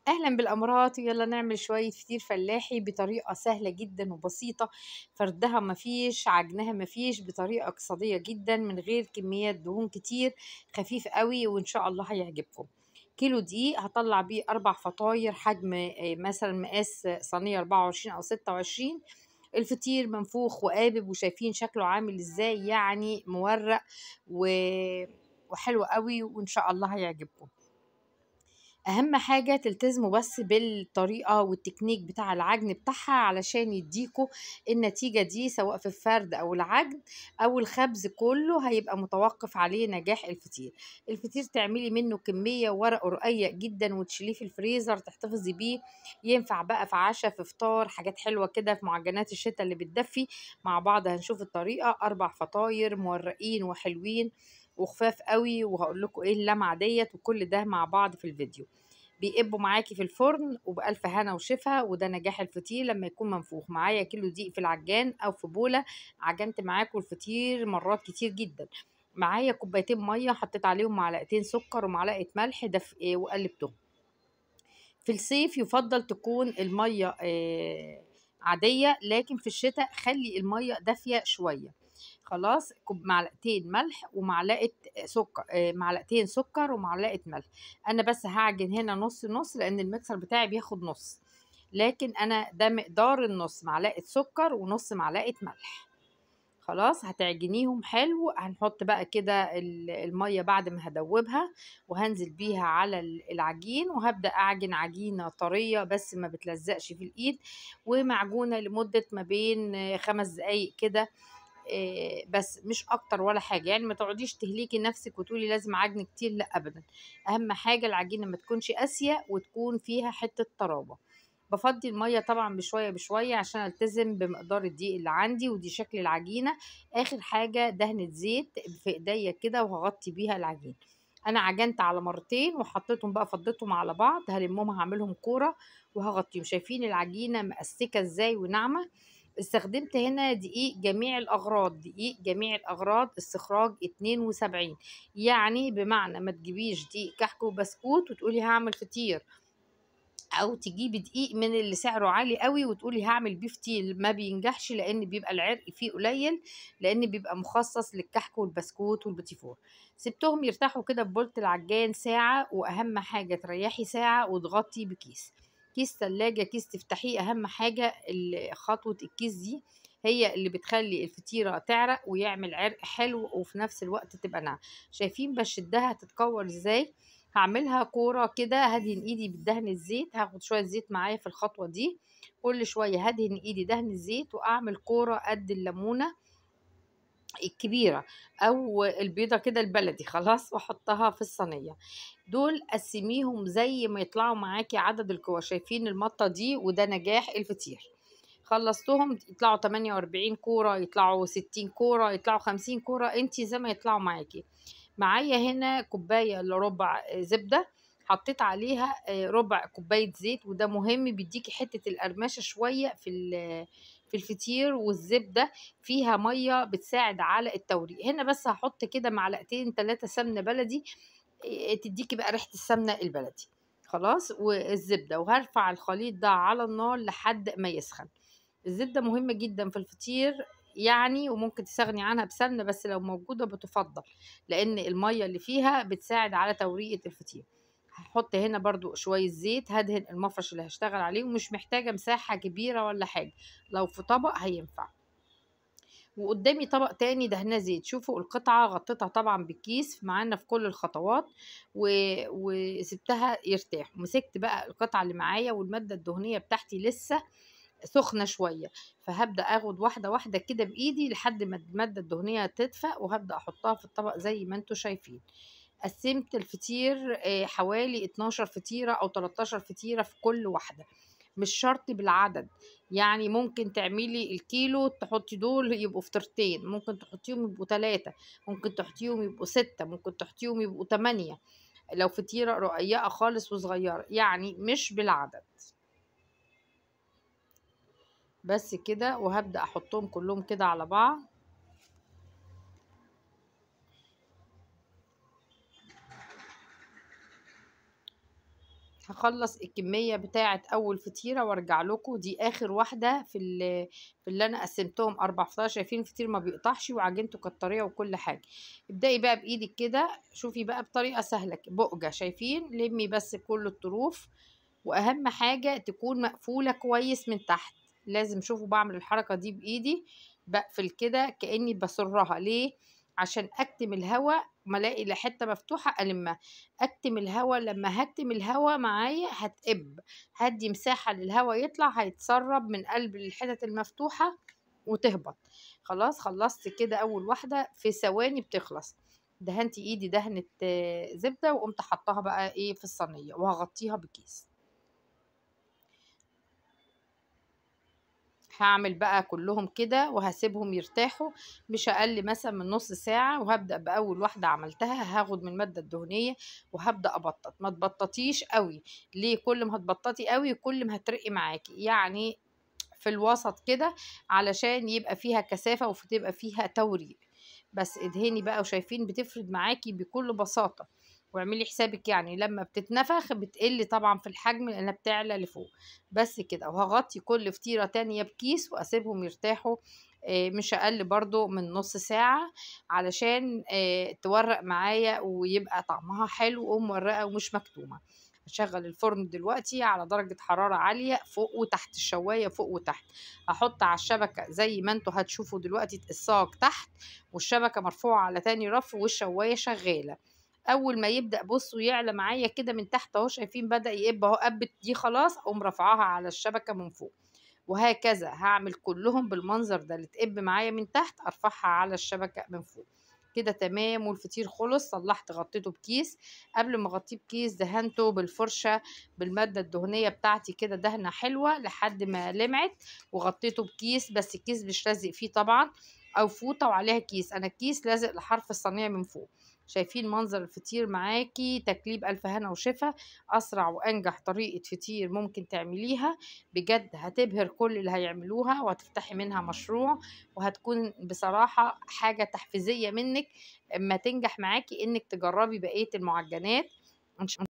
أهلا بالأمارات، ويلا نعمل شوية فطير فلاحي بطريقة سهلة جدا وبسيطة. فردها مفيش، عجنها مفيش، بطريقة اقتصادية جدا من غير كميات دهون كتير، خفيف قوي وإن شاء الله هيعجبكم. كيلو دقيق هطلع بيه 4 فطاير، حجم مثلا مقاس صينية 24 أو 26. الفطير منفوخ وقابب، وشايفين شكله عامل ازاي، يعني مورق و... وحلو قوي وإن شاء الله هيعجبكم. اهم حاجة تلتزموا بس بالطريقة والتكنيك بتاع العجن بتاعها علشان يديكوا النتيجة دي، سواء في الفرد او العجن او الخبز، كله هيبقى متوقف عليه نجاح الفطير. الفطير تعملي منه كمية ورقه رقيق جدا وتشيليه في الفريزر تحتفظي بيه. ينفع بقى في عشاء، في فطار، حاجات حلوة كده، في معجنات الشتاء اللي بتدفي. مع بعض هنشوف الطريقة. 4 فطاير مورقين وحلوين وخفاف قوي، وهقول لكم ايه اللمعة ديت، وكل ده مع بعض في الفيديو. بيقبوا معاكي في الفرن وبألف هنا وشفا، وده نجاح الفطير لما يكون منفوخ. معايا كيلو دقيق في العجان او في بولة، عجنت معاكم الفطير مرات كتير جدا. معايا كوبايتين ميه، حطيت عليهم معلقتين سكر ومعلقه ملح وقلبتهم. في الصيف يفضل تكون الميه عاديه، لكن في الشتاء خلي الميه دافيه شويه. خلاص، معلقتين ملح ومعلقه سكر، معلقتين سكر ومعلقه ملح. انا بس هعجن هنا نص نص لان الميكسر بتاعي بياخد نص، لكن انا ده مقدار النص، معلقه سكر ونص معلقه ملح. خلاص، هتعجنيهم حلو. هنحط بقى كده المية بعد ما هدوبها، وهنزل بيها على العجين، وهبدأ أعجن عجينة طرية بس ما بتلزقش في الإيد، ومعجونة لمدة ما بين 5 دقايق كده. بس مش اكتر ولا حاجه، يعني ما تقعديش تهليكي نفسك وتقولي لازم عجن كتير، لا ابدا. اهم حاجه العجينه ما تكونش قاسيه وتكون فيها حته طراوه. بفضي الميه طبعا بشويه بشويه عشان التزم بمقدار الدقيق اللي عندي، ودي شكل العجينه. اخر حاجه دهنه زيت في ايديا كده وهغطي بيها العجين. انا عجنت على مرتين وحطيتهم بقى، فضيتهم على بعض، هلمهم هعملهم كوره وهغطيهم. شايفين العجينه مأستكه ازاي وناعمه. استخدمت هنا دقيق جميع الأغراض، دقيق جميع الأغراض، استخراج 72. يعني بمعنى ما تجيبيش دقيق كحك وبسكوت وتقولي هعمل فطير، او تجيبي دقيق من اللي سعره عالي قوي وتقولي هعمل بيه فطير، ما بينجحش لان بيبقى العرق فيه قليل، لان بيبقى مخصص للكحك والبسكوت والبتيفور. سبتهم يرتاحوا كده في بولة العجان ساعة، واهم حاجة تريحي ساعة وتغطي بكيس. كيس تلاجة، كيس تفتحيه. اهم حاجة خطوة الكيس دي هي اللي بتخلي الفطيرة تعرق ويعمل عرق حلو، وفي نفس الوقت تبقى ناعمة. شايفين بشدها تتكور ازاي؟ هعملها كورة كده، هدهن ايدي بالدهن الزيت، هاخد شوية زيت معايا في الخطوة دي. كل شوية هدهن ايدي دهن الزيت، واعمل كورة قد الليمونة الكبيرة او البيضة كده البلدي، خلاص، واحطها في الصينية. دول قسميهم زي ما يطلعوا معاكي عدد الكور. شايفين المطة دي؟ وده نجاح الفطير. خلصتهم يطلعوا 48 كورة، يطلعوا 60 كورة، يطلعوا 50 كورة، انتي زي ما يطلعوا معاكي. معايا هنا كوباية الا ربع زبدة، حطيت عليها ربع كوباية زيت، وده مهم بيديكي حتة القرمشة شوية في الفطير. والزبدة فيها مية بتساعد على التوريق. هنا بس هحط كده معلقتين 3 سمنة بلدي، تديكي بقى ريحة السمنة البلدي. خلاص، والزبدة، وهرفع الخليط ده على النار لحد ما يسخن. الزبدة مهمة جدا في الفطير يعني، وممكن تستغني عنها بسمنة، بس لو موجودة بتفضل، لأن المية اللي فيها بتساعد على توريقة الفطير. هحط هنا برضو شوية زيت، هدهن المفرش اللي هشتغل عليه، ومش محتاجة مساحة كبيرة ولا حاجة، لو في طبق هينفع. وقدامي طبق تاني دهناه زيت. شوفوا القطعة غطيتها طبعا بالكيس معانا في كل الخطوات، وسبتها يرتاح. مسكت بقى القطعة اللي معايا، والمادة الدهنية بتاعتي لسه سخنة شوية، فهبدأ اخد واحدة واحدة كده بايدي لحد ما المادة الدهنية تدفى، وهبدأ احطها في الطبق زي ما انتوا شايفين. قسمت الفطير حوالي 12 فطيرة او 13 فطيرة في كل واحدة، مش شرط بالعدد. يعني ممكن تعملي الكيلو تحطي دول يبقوا فطرتين، ممكن تحطيهم يبقوا 3، ممكن تحطيهم يبقوا 6، ممكن تحطيهم يبقوا 8، لو فطيرة رقيقة خالص وصغيرة، يعني مش بالعدد. بس كده، وهبدأ احطهم كلهم كده على بعض. هخلص الكمية بتاعة اول فطيرة وارجع لكم. دي اخر واحدة في اللي انا قسمتهم 4 فطار. شايفين الفطير ما بيقطعش وعجنته كانت طرية وكل حاجة. ابدأي بقى بايدك كده، شوفي بقى بطريقة سهلة بقجة، شايفين؟ لمي بس كل الطروف، واهم حاجة تكون مقفولة كويس من تحت. لازم، شوفوا بعمل الحركة دي بايدي، بقفل كده كأني بسرها. ليه؟ عشان اكتم الهواء، ما الاقي حتة مفتوحة المها، اكتم الهواء. لما هكتم الهواء معايا هتقب، هدي مساحة للهواء يطلع، هيتسرب من قلب الحتت المفتوحة وتهبط. خلاص خلصت كده اول واحدة في ثواني بتخلص. دهنت ايدي دهنة زبدة، وقمت حطها بقى ايه في الصينية، وهغطيها بكيس. هعمل بقى كلهم كده وهسيبهم يرتاحوا مش اقل مثلا من نص ساعة، وهبدأ بأول واحدة عملتها هاخد من المادة الدهنية وهبدأ ابطط. ما تبططيش قوي، ليه؟ كل ما هتبططي قوي كل ما هترقي معاكي، يعني في الوسط كده، علشان يبقى فيها كثافة وتبقى فيها توريق. بس ادهني بقى، وشايفين بتفرد معاكي بكل بساطة. واعملي حسابك يعني لما بتتنفخ بتقل طبعا في الحجم لانها بتعلى لفوق. بس كده، وهغطي كل فطيرة تانية بكيس واسيبهم يرتاحوا مش اقل برضو من نص ساعة، علشان تورق معايا ويبقى طعمها حلو ومورقة ومش مكتومة. هشغل الفرن دلوقتي على درجة حرارة عالية فوق وتحت، الشواية فوق وتحت. هحط على الشبكة زي ما انتوا هتشوفوا دلوقتي الصاج تحت، والشبكة مرفوعة على تاني رف، والشواية شغالة. اول ما يبدأ بصوا يعلى معايا كده من تحت اهو، شايفين بدأ يقب اهو، قبت دي خلاص اقوم رافعاها على الشبكة من فوق. وهكذا هعمل كلهم بالمنظر ده، اللي تقب معايا من تحت ارفعها على الشبكة من فوق. كده تمام، والفطير خلص. صلحت غطيته بكيس، قبل ما اغطيه بكيس دهنته بالفرشة بالمادة الدهنية بتاعتي كده دهنة حلوة لحد ما لمعت، وغطيته بكيس، بس الكيس مش لازق فيه طبعا، او فوطة وعليها كيس. انا الكيس لازق لحرف الصينية من فوق. شايفين منظر الفطير معاكي؟ تكليب الف هنا وشفا. اسرع وانجح طريقة فطير ممكن تعمليها، بجد هتبهر كل اللي هيعملوها، وهتفتحي منها مشروع، وهتكون بصراحة حاجة تحفيزية منك اما تنجح معاكي انك تجربي بقية المعجنات.